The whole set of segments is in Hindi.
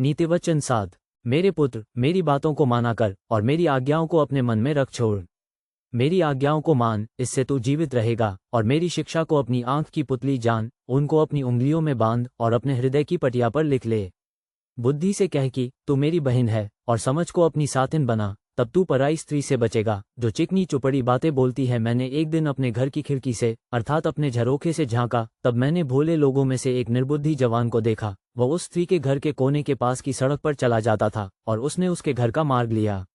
नीतिवचन 7। मेरे पुत्र, मेरी बातों को माना कर और मेरी आज्ञाओं को अपने मन में रख छोड़। मेरी आज्ञाओं को मान, इससे तू जीवित रहेगा, और मेरी शिक्षा को अपनी आंख की पुतली जान, उनको अपनी उंगलियों में बांध और अपने हृदय की पटिया पर लिख ले। बुद्धि से कह कि तू मेरी बहन है, और समझ को अपनी साथिन बना, तब तू पराई स्त्री से बचेगा जो चिकनी चुपड़ी बातें बोलती है। मैंने एक दिन अपने घर की खिड़की से अर्थात अपने झरोखे से झांका, तब मैंने भोले लोगों में से एक निर्बुद्धि जवान को देखा। वह उस स्त्री के घर के कोने के पास की सड़क पर चला जाता था और उसने उसके घर का मार्ग लिया।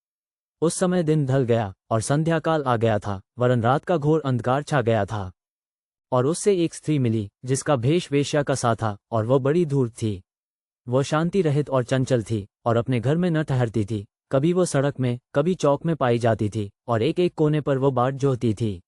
उस समय दिन ढल गया और संध्या काल आ गया था, वरन रात का घोर अंधकार छा गया था। और उससे एक स्त्री मिली जिसका भेष वेश्या का सा था, और वह बड़ी धूर्त थी। वह शांति रहित और चंचल थी और अपने घर में न ठहरती थी। कभी वह सड़क में, कभी चौक में पाई जाती थी, और एक एक कोने पर वह बाट जोहती थी।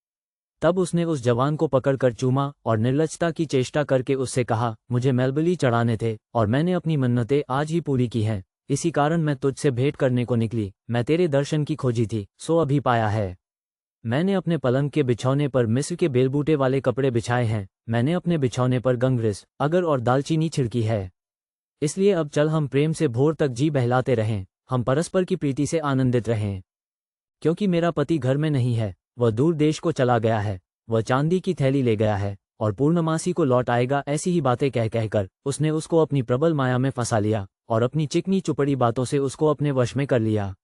तब उसने उस जवान को पकड़कर चूमा और निर्लजता की चेष्टा करके उससे कहा, मुझे मेलबली चढ़ाने थे और मैंने अपनी मन्नतें आज ही पूरी की हैं। इसी कारण मैं तुझसे भेंट करने को निकली। मैं तेरे दर्शन की खोजी थी, सो अभी पाया है। मैंने अपने पलंग के बिछौने पर मिस्र के बेलबूटे वाले कपड़े बिछाए हैं। मैंने अपने बिछौने पर गंगरिस, अगर और दालचीनी छिड़की है। इसलिए अब चल, हम प्रेम से भोर तक जी बहलाते रहें, हम परस्पर की प्रीति से आनंदित रहें। क्योंकि मेरा पति घर में नहीं है, वह दूर देश को चला गया है। वह चांदी की थैली ले गया है और पूर्णमासी को लौट आएगा। ऐसी ही बातें कह कहकर उसने उसको अपनी प्रबल माया में फंसा लिया और अपनी चिकनी चुपड़ी बातों से उसको अपने वश में कर लिया।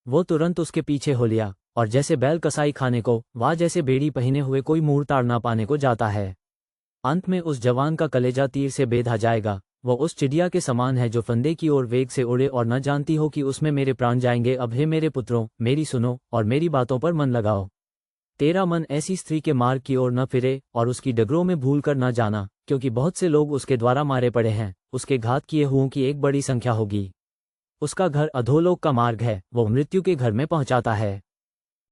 वो तुरंत उसके पीछे हो लिया, और जैसे बैल कसाई खाने को, वा जैसे बेड़ी पहने हुए कोई मूर ताड़ ना पाने को जाता है। अंत में उस जवान का कलेजा तीर से बेधा जाएगा। वह उस चिड़िया के समान है जो फंदे की ओर वेग से उड़े और न जानती हो कि उसमें मेरे प्राण जाएंगे। अब हे मेरे पुत्रों, मेरी सुनो और मेरी बातों पर मन लगाओ। तेरा मन ऐसी स्त्री के मार्ग की ओर न फिरे और उसकी डगरों में भूल कर न जाना, क्योंकि बहुत से लोग उसके द्वारा मारे पड़े हैं। उसके घात किए हुओं की एक बड़ी संख्या होगी। उसका घर अधोलोक का मार्ग है, वो मृत्यु के घर में पहुंचाता है।